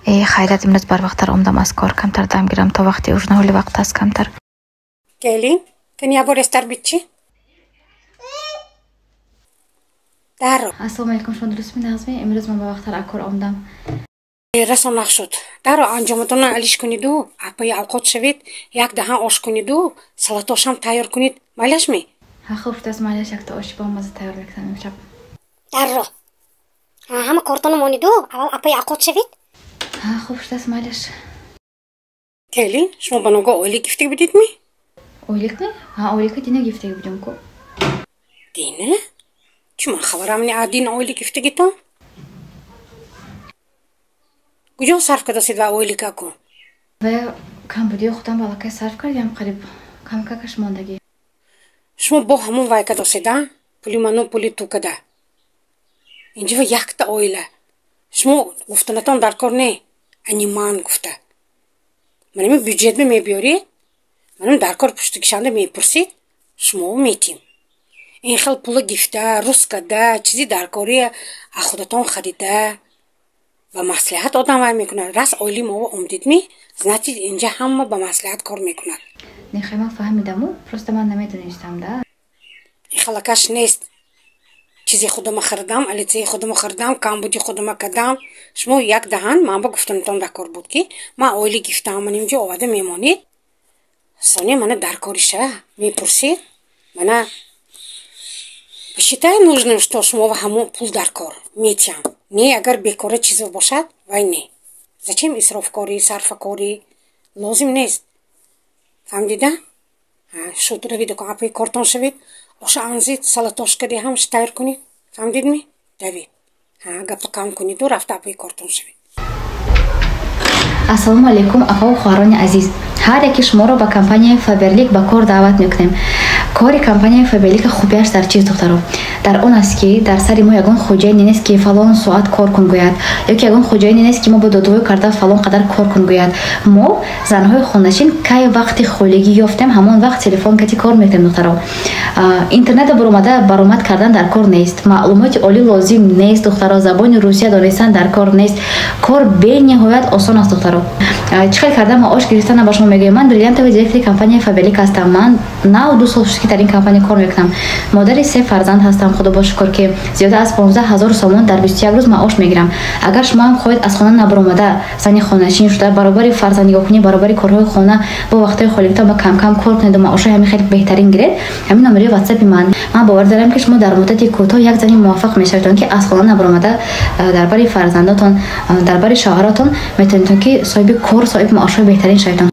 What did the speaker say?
خیرات امروز بر وقت اومدم از کار کمتر دم گیرم تا وقتی اوج نهولی وقت است کمتر. گلی کنیا بورستر بیچی؟ دارو. السلام علیکم شما درست می‌نازمی امروز من با وقت از کار اومدم. رسم نخشد. دارو انجامتون علیش کنید و اپای اوقات شوید یک دهان آش کنید و سلاتش هم تیار کنید. مالش می؟ ها خوب دست مالش یک تا آشی با مزه تیار میکنم امشب. دارو. همه کارتون مونید و اول اپای اوقات شوید. ها خوب دست مالش. گلی شما بناگاه اولی گفته بودید می؟ اولیک نه؟ ها اولیک دینه گفته بودیم کو. دینه؟ چون خبرم نی دین اولی گفته گیتام؟ کجا صرف کرده سید و اولی که کو؟ و کم بودی خودم بالا که صرف کردیم قریب کم کاش ماندگی. شما با همون وای کرده سیدن؟ پولی منو پولی تو کده. اینجا یک تا اویله. شما گفتنتان در کار نه. انی من گفته. منم بودجت می بیارید. منم در کار پشت کشانده می پرسید. شما میتیم. این خیلی پول گفته، روز کده، چیزی در کاری خودتان خریده. با مصلحت آدم وای میکنه. راست اولی ما اومدید می. زنتی اینجا همه با مصلحت کار میکنه. نه خیلی من فهمیدم پروست من نمیدونستم ده. این خلاکش نیست. چیزی خودم خریدم، الیتی خودم خریدم، کام بودی خودم کردم. شما یک دهان من با گفتنتون در کار بود که ما اولی گفتم من اینجا آوده میمونید. سانی من در کارشه میپرسید. من بشیتای нужно что شما و همون پول در کار میتیم. نه اگر بیکاره چیزی باشد وای نه. зачем اسراف کاری، صرف کاری لازم نیست. فهمیدید؟ شد روید که اپای کارتون شوید. آش انزید سالاتاش کردی هم تیار کنید. فهمیدید می؟ دوید. گپ کام کنید و رفت اپای کارتون شوید. السلام علیکم اخوان و خواهران عزیز. هر یکی شما رو با کمپانی فابرلیک با کار دعوت میکنیم. کار کمپانی فابرلیک خوبیش در چیز دخترو در اون است که در سر ما یگان خوجایی نیست که فلان ساعت کار کن گوید یا که یگان خوجایی نیست که ما با دودوی کرده فلان قدر کار کن گوید. ما زنهای خونشین کی وقتی خولگی یافتیم همون وقت تلفن کتی کار میکنیم دخترو. اینترنت برآمد کردن در کار نیست. معلومات عالی لازم نیست دخترو. زبان روسیه دانستن در کار نیست. کار به نهایت آسان است دخترو. چیکار کردم آش گرفتن با شما میگم. من بریلیانت دیرکتور کمپانی فابرلیک هستم. من 9 سال که در این کمپانی کار میکنم. مادر 3 فرزند هستم. خدا با شکر که زیاده از 15000 سوم در 21 روز معاش میگیرم. اگر شما هم خواهید از خانه نبرآمده زنی خانه‌نشین شده برابر فرزند نگاه کنید برابر کارهای خانه با وقت خالیتون با کم کم کار کنید و معاش همین خیلی بهترین گرید. همین نمره واتساپ من باور دارم که شما در مدت کوتاه یک زنی موفق میشوید که از خانه نبرآمده درباره فرزنداتون درباره شوهراتون میتونید که صاحب کار صاحب معاش بهترین شوید.